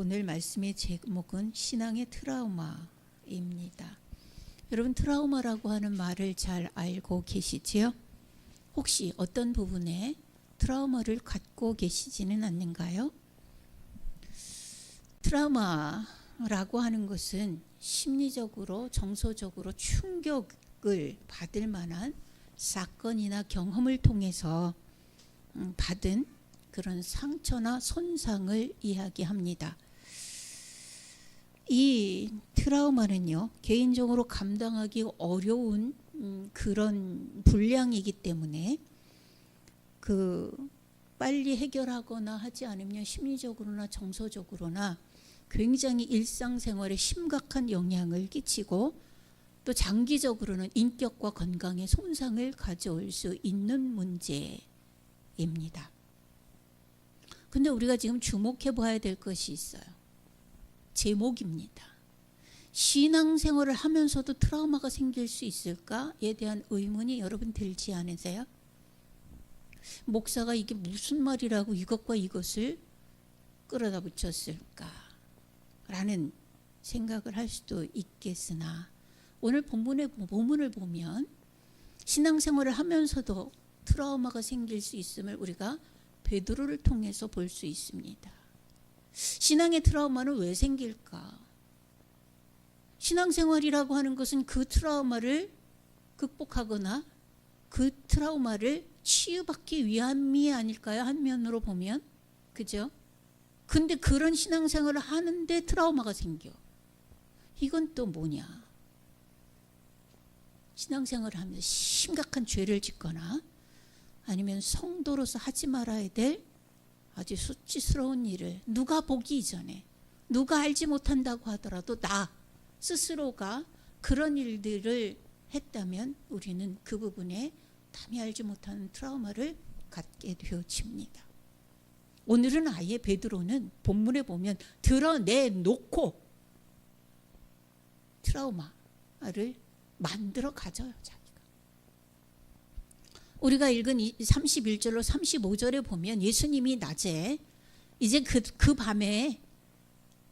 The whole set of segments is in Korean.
오늘 말씀의 제목은 신앙의 트라우마입니다. 여러분, 트라우마라고 하는 말을 잘 알고 계시지요? 혹시 어떤 부분에 트라우마를 갖고 계시지는 않는가요? 트라우마라고 하는 것은 심리적으로 정서적으로 충격을 받을 만한 사건이나 경험을 통해서 받은 그런 상처나 손상을 이야기합니다. 이 트라우마는요, 개인적으로 감당하기 어려운 그런 분량이기 때문에 빨리 해결하거나 하지 않으면 심리적으로나 정서적으로나 굉장히 일상생활에 심각한 영향을 끼치고 또 장기적으로는 인격과 건강에 손상을 가져올 수 있는 문제입니다. 근데 우리가 지금 주목해 봐야 될 것이 있어요. 제목입니다. 신앙생활을 하면서도 트라우마가 생길 수 있을까에 대한 의문이 여러분 들지 않으세요? 목사가 이게 무슨 말이라고 이것과 이것을 끌어다 붙였을까? 라는 생각을 할 수도 있겠으나 오늘 본문을 보면 신앙생활을 하면서도 트라우마가 생길 수 있음을 우리가 베드로를 통해서 볼 수 있습니다. 신앙의 트라우마는 왜 생길까? 신앙생활이라고 하는 것은 그 트라우마를 극복하거나 그 트라우마를 치유받기 위함이 아닐까요? 한면으로 보면. 그죠? 근데 그런 신앙생활을 하는데 트라우마가 생겨. 이건 또 뭐냐? 신앙생활을 하면서 심각한 죄를 짓거나 아니면 성도로서 하지 말아야 될 아주 수치스러운 일을 누가 보기 이전에 누가 알지 못한다고 하더라도 나 스스로가 그런 일들을 했다면 우리는 그 부분에 남이 알지 못하는 트라우마를 갖게 되어집니다. 오늘은 아예 베드로는 본문에 보면 드러내놓고 트라우마를 만들어 가져요. 우리가 읽은 31절로 35절에 보면 예수님이 낮에 이제 그 밤에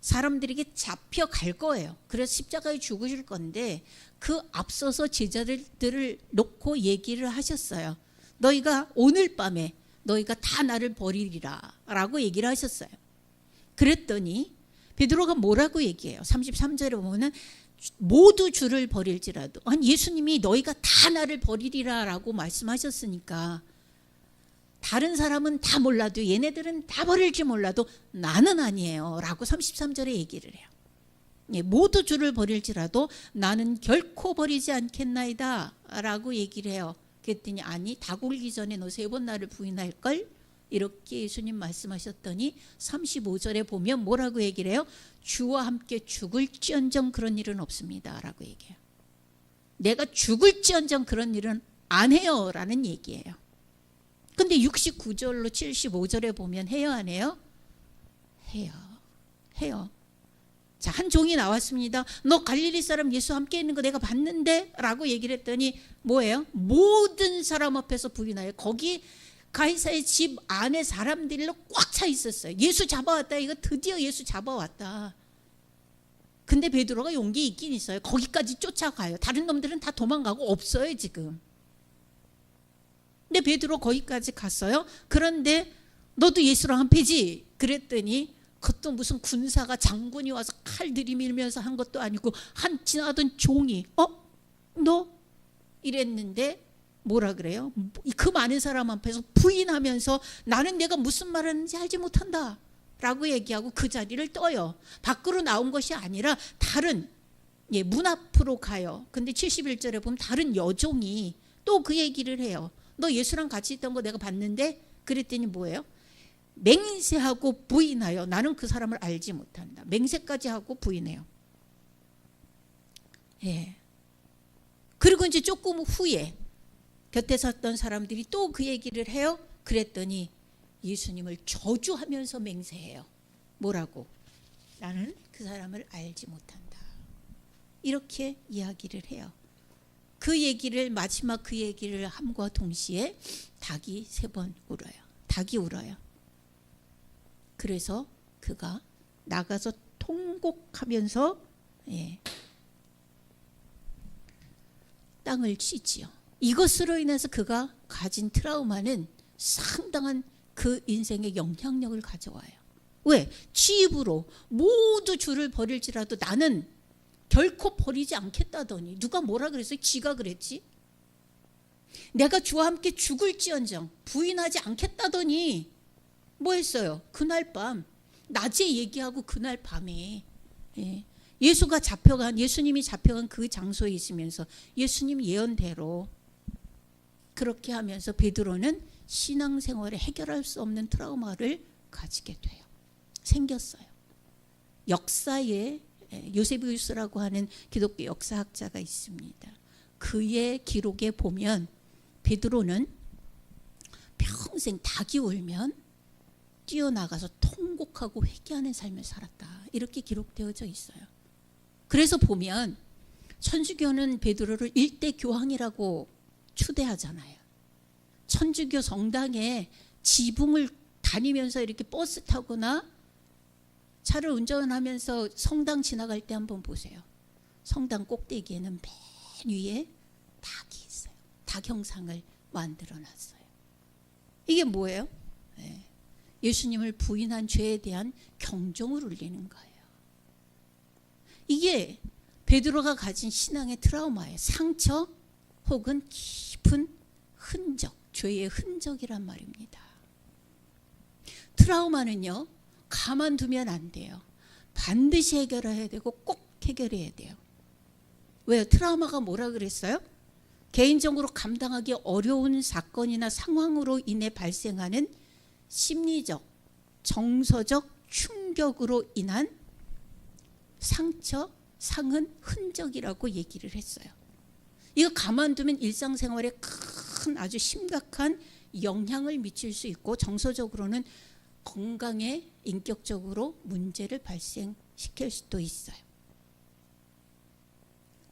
사람들에게 잡혀갈 거예요. 그래서 십자가에 죽으실 건데 그 앞서서 제자들을 놓고 얘기를 하셨어요. 너희가 오늘 밤에 너희가 다 나를 버리리라 라고 얘기를 하셨어요. 그랬더니 베드로가 뭐라고 얘기해요? 33절에 보면 모두 주를 버릴지라도, 아니 예수님이 너희가 다 나를 버리리라 라고 말씀하셨으니까 다른 사람은 다 몰라도 얘네들은 다 버릴지 몰라도 나는 아니에요 라고 33절에 얘기를 해요. 모두 주를 버릴지라도 나는 결코 버리지 않겠나이다 라고 얘기를 해요. 그랬더니 아니 다 굴기 전에 너 3번 나를 부인할걸? 이렇게 예수님 말씀하셨더니 35절에 보면 뭐라고 얘기를 해요? 주와 함께 죽을지언정 그런 일은 없습니다 라고 얘기해요. 내가 죽을지언정 그런 일은 안 해요 라는 얘기예요. 근데 69절로 75절에 보면 해요 안 해요? 해요. 자, 한 종이 나왔습니다. 너 갈릴리 사람 예수 함께 있는 거 내가 봤는데 라고 얘기를 했더니 뭐예요? 모든 사람 앞에서 부인하여 거기 가이사의 집 안에 사람들로 꽉 차 있었어요. 예수 잡아왔다. 이거 드디어 예수 잡아왔다. 근데 베드로가 용기 있긴 있어요. 거기까지 쫓아가요. 다른 놈들은 다 도망가고 없어요 지금. 근데 베드로 거기까지 갔어요. 그런데 너도 예수랑 한패지? 그랬더니 그것도 무슨 군사가 장군이 와서 칼 들이밀면서 한 것도 아니고 한 지나던 종이 너? 이랬는데 뭐라 그래요? 그 많은 사람 앞에서 부인하면서 나는 내가 무슨 말 하는지 알지 못한다 라고 얘기하고 그 자리를 떠요. 밖으로 나온 것이 아니라 다른 문 앞으로 가요. 근데 71절에 보면 다른 여종이 또 그 얘기를 해요. 너 예수랑 같이 있던 거 내가 봤는데? 그랬더니 뭐예요? 맹세하고 부인하여 나는 그 사람을 알지 못한다. 맹세까지 하고 부인해요. 그리고 이제 조금 후에 곁에 섰던 사람들이 또 그 얘기를 해요. 그랬더니 예수님을 저주하면서 맹세해요. 뭐라고? 나는 그 사람을 알지 못한다. 이렇게 이야기를 해요. 마지막 그 얘기를 함과 동시에 닭이 3번 울어요. 닭이 울어요. 그래서 그가 나가서 통곡하면서 땅을 치지요. 이것으로 인해서 그가 가진 트라우마는 상당한 그 인생의 영향력을 가져와요. 왜? 지 입으로 모두 주를 버릴지라도 나는 결코 버리지 않겠다더니 누가 뭐라 그랬어요? 지가 그랬지. 내가 주와 함께 죽을지언정 부인하지 않겠다더니 뭐 했어요? 그날 밤 낮에 얘기하고 그날 밤에 예수님이 잡혀간 그 장소에 있으면서 예수님 예언대로 그렇게 하면서 베드로는 신앙생활에 해결할 수 없는 트라우마를 가지게 돼요. 생겼어요. 역사에 요세비우스라고 하는 기독교 역사학자가 있습니다. 그의 기록에 보면 베드로는 평생 닭이 울면 뛰어나가서 통곡하고 회개하는 삶을 살았다. 이렇게 기록되어져 있어요. 그래서 보면 천주교는 베드로를 일대 교황이라고 추대하잖아요. 천주교 성당에 지붕을 다니면서 이렇게 버스 타거나 차를 운전하면서 성당 지나갈 때 한번 보세요. 성당 꼭대기에는 맨 위에 닭이 있어요. 닭 형상을 만들어 놨어요. 이게 뭐예요? 예수님을 부인한 죄에 대한 경종을 울리는 거예요. 이게 베드로가 가진 신앙의 트라우마예요. 상처 혹은 깊은 흔적, 죄의 흔적이란 말입니다. 트라우마는요, 가만두면 안 돼요. 반드시 해결해야 되고 꼭 해결해야 돼요. 왜요? 트라우마가 뭐라 그랬어요? 개인적으로 감당하기 어려운 사건이나 상황으로 인해 발생하는 심리적, 정서적 충격으로 인한 상처, 상흔, 흔적이라고 얘기를 했어요. 이거 가만두면 일상생활에 큰 아주 심각한 영향을 미칠 수 있고 정서적으로는 건강에 인격적으로 문제를 발생시킬 수도 있어요.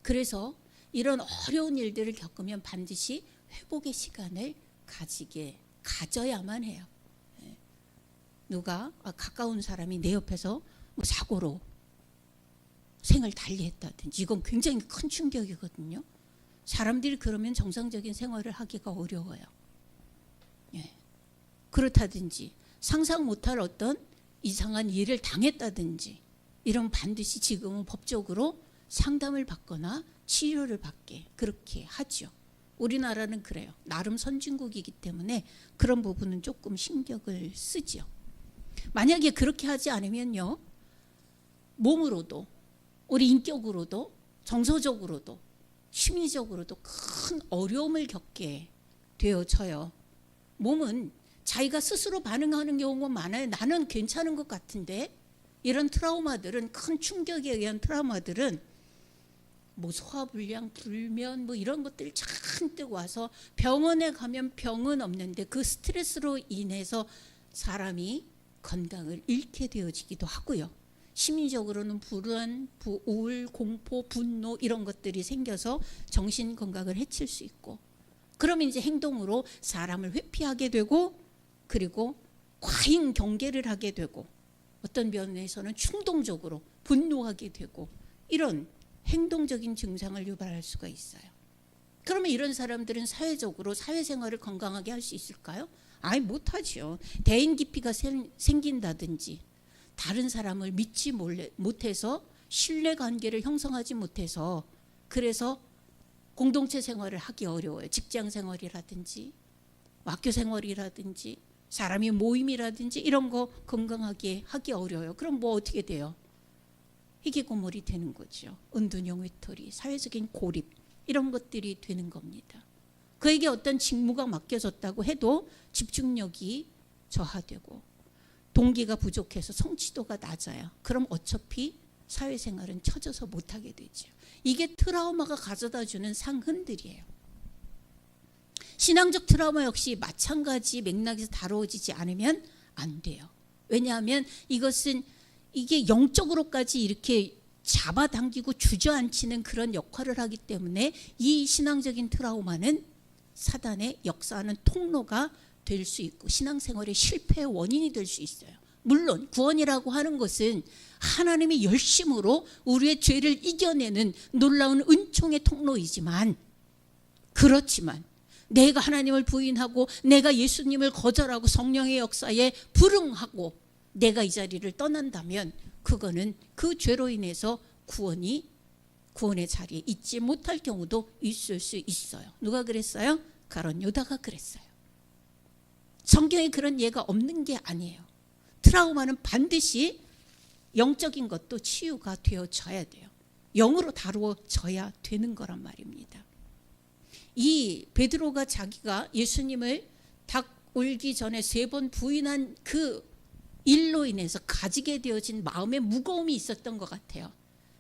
그래서 이런 어려운 일들을 겪으면 반드시 회복의 시간을 가져야만 해요. 누가 가까운 사람이 내 옆에서 사고로 생을 달리했다든지 이건 굉장히 큰 충격이거든요. 사람들이 그러면 정상적인 생활을 하기가 어려워요. 그렇다든지 상상 못할 어떤 이상한 일을 당했다든지 이런 반드시 지금은 법적으로 상담을 받거나 치료를 받게 그렇게 하죠. 우리나라는 그래요. 나름 선진국이기 때문에 그런 부분은 조금 신경을 쓰죠. 만약에 그렇게 하지 않으면요, 몸으로도 우리 인격으로도 정서적으로도 심리적으로도 큰 어려움을 겪게 되어져요. 몸은 자기가 스스로 반응하는 경우가 많아요. 나는 괜찮은 것 같은데 이런 트라우마들은 큰 충격에 의한 트라우마들은 뭐 소화불량, 불면 뭐 이런 것들이 잔뜩 와서 병원에 가면 병은 없는데 그 스트레스로 인해서 사람이 건강을 잃게 되어지기도 하고요. 심리적으로는 불안, 우울, 공포, 분노 이런 것들이 생겨서 정신 건강을 해칠 수 있고 그러면 이제 행동으로 사람을 회피하게 되고 그리고 과잉 경계를 하게 되고 어떤 면에서는 충동적으로 분노하게 되고 이런 행동적인 증상을 유발할 수가 있어요. 그러면 이런 사람들은 사회적으로 사회생활을 건강하게 할 수 있을까요? 아예 못하죠. 대인 기피가 생긴다든지 다른 사람을 믿지 못해서 신뢰관계를 형성하지 못해서 그래서 공동체 생활을 하기 어려워요. 직장 생활이라든지 학교 생활이라든지 사람이 모임이라든지 이런 거 건강하게 하기 어려워요. 그럼 뭐 어떻게 돼요? 희귀고물이 되는 거죠. 은둔형 외톨이, 사회적인 고립 이런 것들이 되는 겁니다. 그에게 어떤 직무가 맡겨졌다고 해도 집중력이 저하되고 동기가 부족해서 성취도가 낮아요. 그럼 어차피 사회생활은 처져서 못하게 되죠. 이게 트라우마가 가져다주는 상흔들이에요. 신앙적 트라우마 역시 마찬가지 맥락에서 다루어지지 않으면 안 돼요. 왜냐하면 이게 영적으로까지 이렇게 잡아당기고 주저앉히는 그런 역할을 하기 때문에 이 신앙적인 트라우마는 사단의 역사하는 통로가 될 수 있고 신앙생활의 실패의 원인이 될 수 있어요. 물론 구원이라고 하는 것은 하나님의 열심으로 우리의 죄를 이겨내는 놀라운 은총의 통로이지만, 그렇지만 내가 하나님을 부인하고 내가 예수님을 거절하고 성령의 역사에 불응하고 내가 이 자리를 떠난다면 그거는 그 죄로 인해서 구원의 자리에 있지 못할 경우도 있을 수 있어요. 누가 그랬어요? 가룟 유다가 그랬어요. 성경에 그런 예가 없는 게 아니에요. 트라우마는 반드시 영적인 것도 치유가 되어져야 돼요. 영으로 다루어져야 되는 거란 말입니다. 이 베드로가 자기가 예수님을 닭 울기 전에 3번 부인한 그 일로 인해서 가지게 되어진 마음의 무거움이 있었던 것 같아요.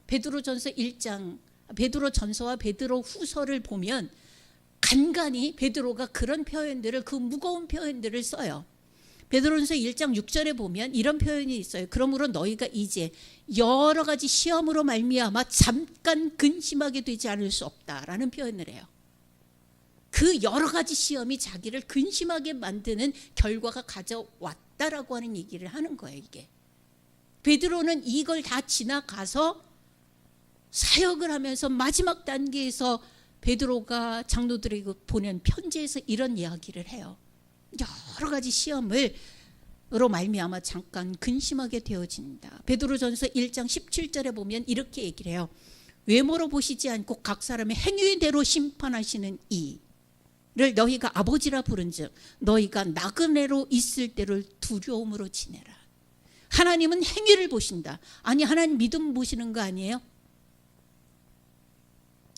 베드로전서 1장, 베드로전서와 베드로후서를 보면 간간히 베드로가 그런 표현들을, 그 무거운 표현들을 써요. 베드로전서 1장 6절에 보면 이런 표현이 있어요. 그러므로 너희가 이제 여러 가지 시험으로 말미암아 잠깐 근심하게 되지 않을 수 없다라는 표현을 해요. 그 여러 가지 시험이 자기를 근심하게 만드는 결과가 가져왔다라고 하는 얘기를 하는 거예요. 이게 베드로는 이걸 다 지나가서 사역을 하면서 마지막 단계에서 베드로가 장로들에게 보낸 편지에서 이런 이야기를 해요. 여러 가지 시험으로 말미암아 잠깐 근심하게 되어진다. 베드로전서 1장 17절에 보면 이렇게 얘기를 해요. 외모로 보시지 않고 각 사람의 행위대로 심판하시는 이를 너희가 아버지라 부른즉 너희가 나그네로 있을 때를 두려움으로 지내라. 하나님은 행위를 보신다. 아니, 하나님 믿음 보시는 거 아니에요?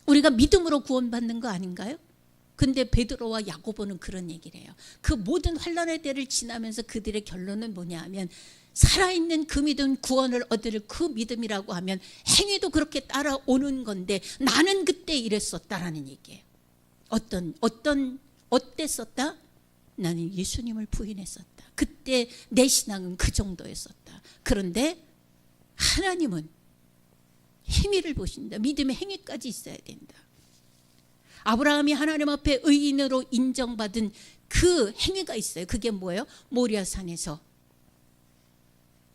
우리가 믿음으로 구원받는 거 아닌가요? 근데 베드로와 야고보는 그런 얘기를 해요. 그 모든 환난의 때를 지나면서 그들의 결론은 뭐냐 하면, 살아있는 그 믿음, 구원을 얻을 그 믿음이라고 하면 행위도 그렇게 따라오는 건데 나는 그때 이랬었다라는 얘기예요. 어땠었다? 나는 예수님을 부인했었다. 그때 내 신앙은 그 정도였었다. 그런데 하나님은 행위를 보신다. 믿음의 행위까지 있어야 된다. 아브라함이 하나님 앞에 의인으로 인정받은 그 행위가 있어요. 그게 뭐예요? 모리아산에서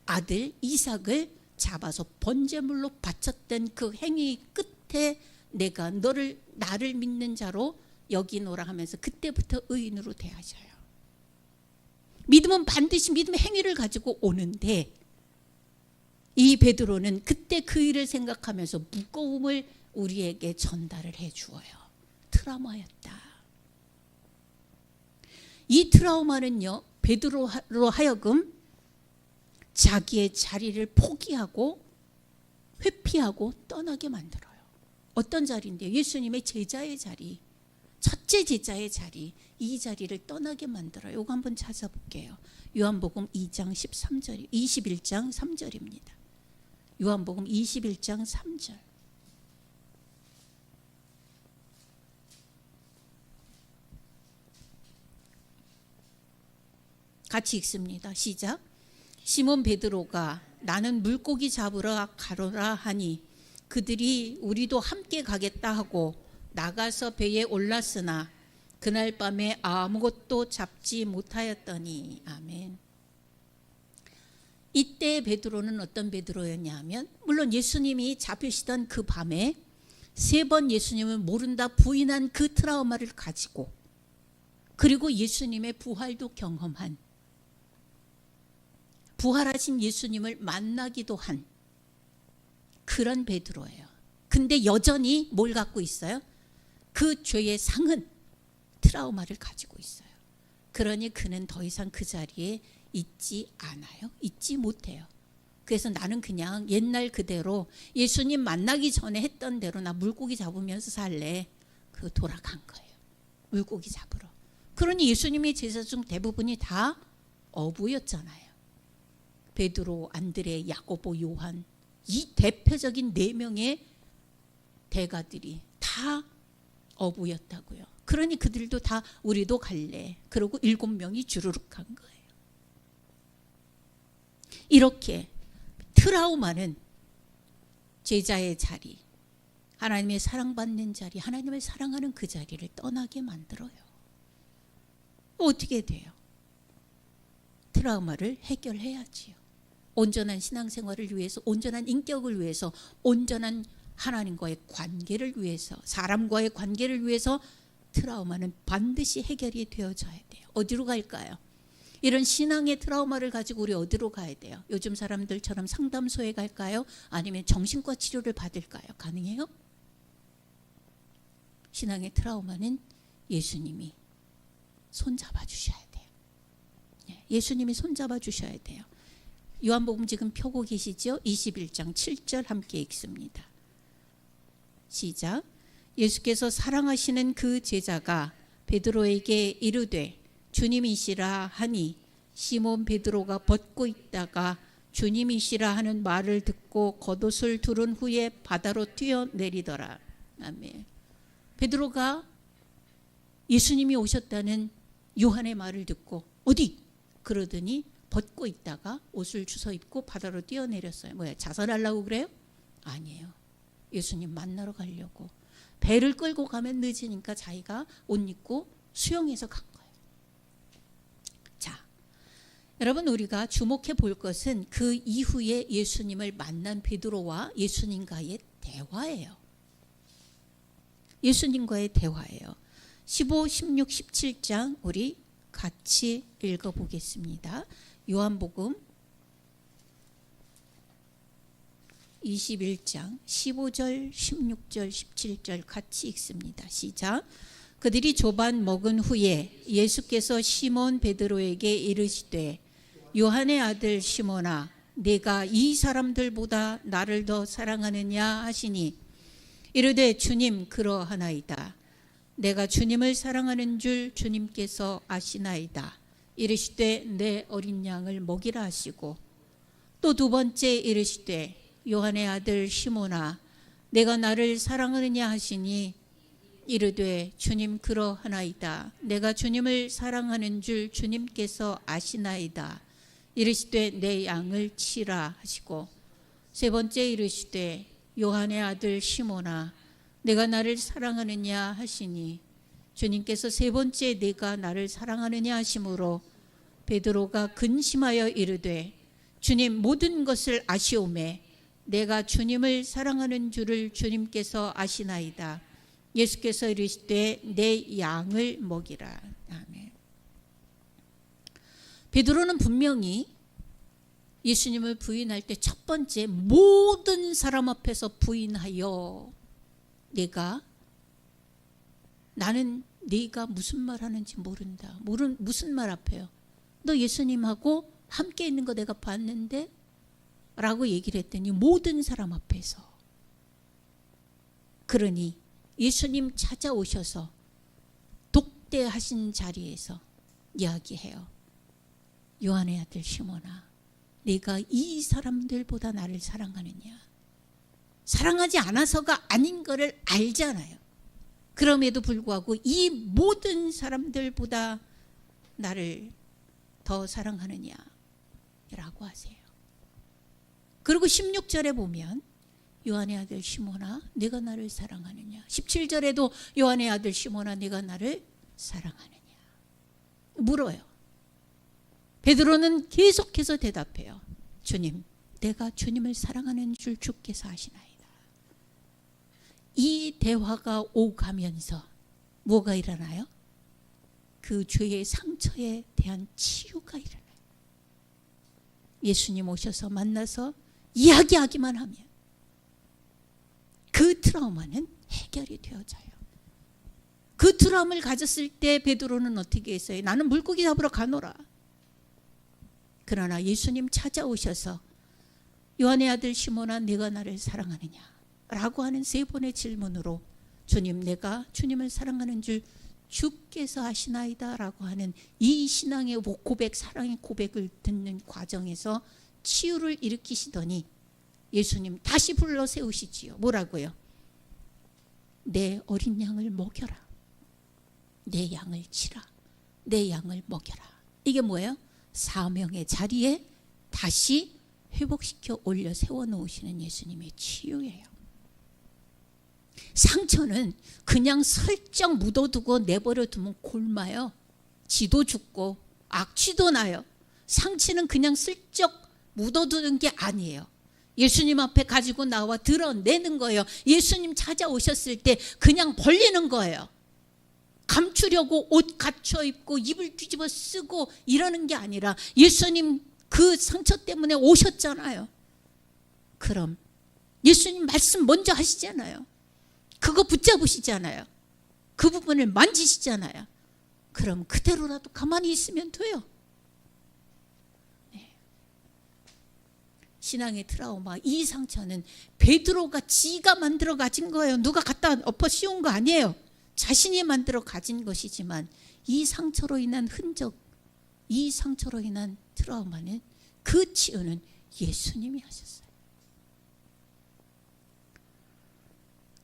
아들 이삭을 잡아서 번제물로 바쳤던 그 행위 끝에 내가 나를 믿는 자로 여기노라 하면서 그때부터 의인으로 대하셔요. 믿음은 반드시 믿음의 행위를 가지고 오는데, 이 베드로는 그때 그 일을 생각하면서 무거움을 우리에게 전달을 해 주어요. 트라우마였다. 이 트라우마는요, 베드로로 하여금 자기의 자리를 포기하고 회피하고 떠나게 만들어요. 어떤 자리인데요? 예수님의 제자의 자리, 첫째 제자의 자리, 이 자리를 떠나게 만들어요. 이거 한번 찾아볼게요. 요한복음 2장 13절, 21장 3절입니다. 요한복음 21장 3절. 같이 읽습니다. 시작. 시몬 베드로가 나는 물고기 잡으러 가노라 하니 그들이 우리도 함께 가겠다 하고 나가서 배에 올랐으나 그날 밤에 아무것도 잡지 못하였더니. 아멘. 이때 베드로는 어떤 베드로였냐 하면, 물론 예수님이 잡히시던 그 밤에 3번 예수님을 모른다 부인한 그 트라우마를 가지고, 그리고 예수님의 부활도 경험한, 부활하신 예수님을 만나기도 한 그런 베드로예요. 근데 여전히 뭘 갖고 있어요? 그 죄의 상은 트라우마를 가지고 있어요. 그러니 그는 더 이상 그 자리에 있지 않아요. 있지 못해요. 그래서 나는 그냥 옛날 그대로 예수님 만나기 전에 했던 대로 나 물고기 잡으면서 살래. 그 돌아간 거예요. 물고기 잡으러. 그러니 예수님의 제자 중 대부분이 다 어부였잖아요. 베드로, 안드레, 야고보, 요한, 이 대표적인 4명의 대가들이 다 어부였다고요. 그러니 그들도 다 우리도 갈래. 그러고 7명이 주르륵 간 거예요. 이렇게 트라우마는 제자의 자리, 하나님의 사랑받는 자리, 하나님을 사랑하는 그 자리를 떠나게 만들어요. 어떻게 돼요? 트라우마를 해결해야지요. 온전한 신앙생활을 위해서, 온전한 인격을 위해서, 온전한 하나님과의 관계를 위해서, 사람과의 관계를 위해서 트라우마는 반드시 해결이 되어져야 돼요. 어디로 갈까요? 이런 신앙의 트라우마를 가지고 우리 어디로 가야 돼요? 요즘 사람들처럼 상담소에 갈까요? 아니면 정신과 치료를 받을까요? 가능해요? 신앙의 트라우마는 예수님이 손잡아 주셔야 돼요. 예수님이 손잡아 주셔야 돼요. 요한복음 지금 펴고 계시죠? 21장 7절 함께 읽습니다. 시작. 예수께서 사랑하시는 그 제자가 베드로에게 이르되 주님이시라 하니 시몬 베드로가 벗고 있다가 주님이시라 하는 말을 듣고 겉옷을 두른 후에 바다로 뛰어내리더라. 아멘. 베드로가 예수님이 오셨다는 요한의 말을 듣고 어디? 그러더니 벗고 있다가 옷을 주워 입고 바다로 뛰어내렸어요. 뭐야, 자살하려고 그래요? 아니에요. 예수님 만나러 가려고. 배를 끌고 가면 늦으니까 자기가 옷 입고 수영해서 간 거예요. 자, 여러분, 우리가 주목해 볼 것은 그 이후에 예수님을 만난 베드로와 예수님과의 대화예요. 예수님과의 대화예요. 15, 16, 17장 우리 같이 읽어보겠습니다. 요한복음 21장 15절, 16절, 17절 같이 읽습니다. 시작. 그들이 조반 먹은 후에 예수께서 시몬 베드로에게 이르시되 요한의 아들 시몬아, 네가 이 사람들보다 나를 더 사랑하느냐 하시니 이르되 주님, 그러하나이다. 내가 주님을 사랑하는 줄 주님께서 아시나이다. 이르시되 내 어린 양을 먹이라 하시고 또 두 번째 이르시되 요한의 아들 시몬아, 내가 나를 사랑하느냐 하시니 이르되 주님, 그러하나이다. 내가 주님을 사랑하는 줄 주님께서 아시나이다. 이르시되 내 양을 치라 하시고 세 번째 이르시되 요한의 아들 시몬아, 내가 나를 사랑하느냐 하시니 주님께서 세 번째 내가 나를 사랑하느냐 하심으로 베드로가 근심하여 이르되 주님, 모든 것을 아시오매 내가 주님을 사랑하는 줄을 주님께서 아시나이다. 예수께서 이르시되 내 양을 먹이라. 아멘. 베드로는 분명히 예수님을 부인할 때 첫 번째 모든 사람 앞에서 부인하여 나는 네가 무슨 말 하는지 모른다. 무슨 말 앞에요? 너 예수님하고 함께 있는 거 내가 봤는데? 라고 얘기를 했더니 모든 사람 앞에서. 그러니 예수님 찾아오셔서 독대하신 자리에서 이야기해요. 요한의 아들 시몬아, 네가 이 사람들보다 나를 사랑하느냐? 사랑하지 않아서가 아닌 거를 알잖아요. 그럼에도 불구하고 이 모든 사람들보다 나를 더 사랑하느냐? 라고 하세요. 그리고 16절에 보면 요한의 아들 시몬아, 네가 나를 사랑하느냐? 17절에도 요한의 아들 시몬아, 네가 나를 사랑하느냐? 물어요. 베드로는 계속해서 대답해요. 주님, 내가 주님을 사랑하는 줄 주께서 아시나이다. 이 대화가 오가면서 뭐가 일어나요? 그 죄의 상처에 대한 치유가 일어나요. 예수님 오셔서 만나서 이야기하기만 하면 그 트라우마는 해결이 되어져요. 그 트라우마를 가졌을 때 베드로는 어떻게 했어요? 나는 물고기 잡으러 가노라. 그러나 예수님 찾아오셔서 요한의 아들 시몬아, 네가 나를 사랑하느냐? 라고 하는 세 번의 질문으로 주님, 내가 주님을 사랑하는 줄 주께서 아시나이다 라고 하는 이 신앙의 고백, 사랑의 고백을 듣는 과정에서 치유를 일으키시더니 예수님 다시 불러 세우시지요. 뭐라고요? 내 어린 양을 먹여라. 내 양을 치라. 내 양을 먹여라. 이게 뭐예요? 사명의 자리에 다시 회복시켜 올려 세워놓으시는 예수님의 치유예요. 상처는 그냥 슬쩍 묻어두고 내버려 두면 곪아요. 지도 죽고 악취도 나요. 상처는 그냥 슬쩍 묻어두는 게 아니에요. 예수님 앞에 가지고 나와 드러내는 거예요. 예수님 찾아오셨을 때 그냥 벌리는 거예요. 감추려고 옷 갖춰 입고 입을 뒤집어 쓰고 이러는 게 아니라 예수님 그 상처 때문에 오셨잖아요. 그럼 예수님 말씀 먼저 하시잖아요. 그거 붙잡으시잖아요. 그 부분을 만지시잖아요. 그럼 그대로라도 가만히 있으면 돼요. 네. 신앙의 트라우마, 이 상처는 베드로가 지가 만들어 가진 거예요. 누가 갖다 엎어 씌운 거 아니에요. 자신이 만들어 가진 것이지만 이 상처로 인한 흔적, 이 상처로 인한 트라우마는 그 치유는 예수님이 하셨어요.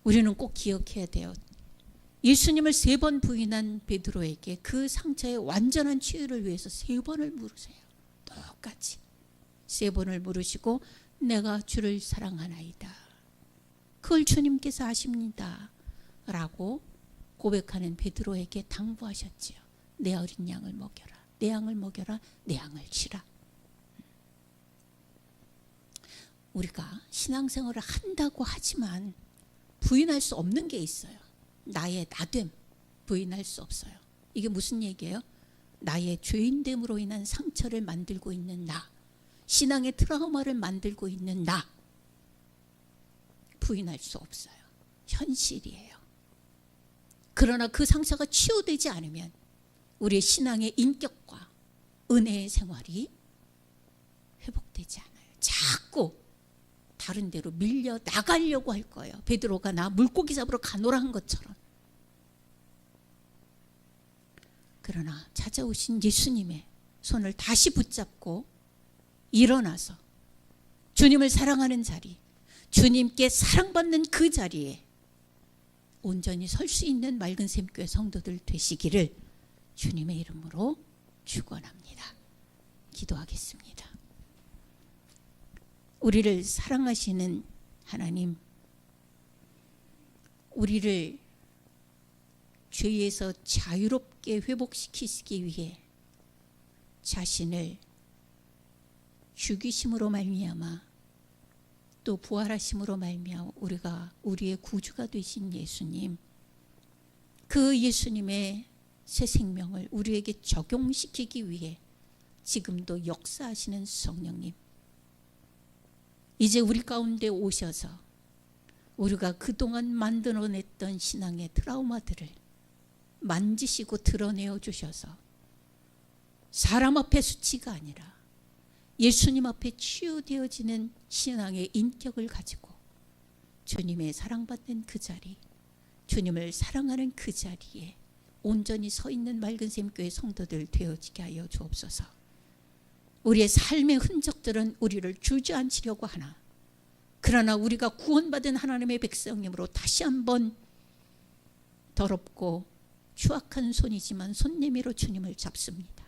우리는 꼭 기억해야 돼요. 예수님을 3번 부인한 베드로에게 그 상처의 완전한 치유를 위해서 3번을 물으세요. 똑같이 3번을 물으시고 내가 주를 사랑하나이다. 그걸 주님께서 아십니다. 라고 고백하는 베드로에게 당부하셨지요. 내 어린 양을 먹여라. 내 양을 먹여라. 내 양을 치라. 우리가 신앙생활을 한다고 하지만 부인할 수 없는 게 있어요. 나의 나됨 부인할 수 없어요. 이게 무슨 얘기예요? 나의 죄인됨으로 인한 상처를 만들고 있는 나, 신앙의 트라우마를 만들고 있는 나 부인할 수 없어요. 현실이에요. 그러나 그 상처가 치유되지 않으면 우리의 신앙의 인격과 은혜의 생활이 회복되지 않아요. 자꾸 다른 데로 밀려 나가려고 할 거예요. 베드로가 나 물고기 잡으러 가노라 한 것처럼. 그러나 찾아오신 예수님의 손을 다시 붙잡고 일어나서 주님을 사랑하는 자리, 주님께 사랑받는 그 자리에 온전히 설 수 있는 맑은 샘교회 성도들 되시기를 주님의 이름으로 축원합니다. 기도하겠습니다. 우리를 사랑하시는 하나님, 우리를 죄에서 자유롭게 회복시키시기 위해 자신을 죽이심으로 말미암아 또 부활하심으로 말미암아 우리가 우리의 구주가 되신 예수님, 그 예수님의 새 생명을 우리에게 적용시키기 위해 지금도 역사하시는 성령님, 이제 우리 가운데 오셔서 우리가 그동안 만들어냈던 신앙의 트라우마들을 만지시고 드러내어 주셔서 사람 앞에 수치가 아니라 예수님 앞에 치유되어지는 신앙의 인격을 가지고 주님의 사랑받는 그 자리, 주님을 사랑하는 그 자리에 온전히 서 있는 맑은 샘교회 성도들 되어지게 하여 주옵소서. 우리의 삶의 흔적들은 우리를 주저앉히려고 하나, 그러나 우리가 구원받은 하나님의 백성이므로 다시 한번 더럽고 추악한 손이지만 손 내밀어 주님을 잡습니다.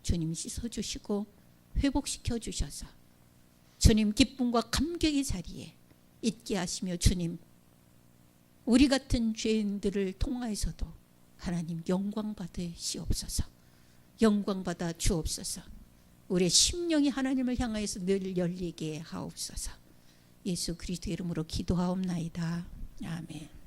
주님 씻어주시고 회복시켜 주셔서 주님 기쁨과 감격의 자리에 있게 하시며, 주님 우리 같은 죄인들을 통하여서도 하나님 영광 받으시옵소서. 영광 받아 주옵소서. 우리의 심령이 하나님을 향하여서 늘 열리게 하옵소서. 예수 그리스도 이름으로 기도하옵나이다. 아멘.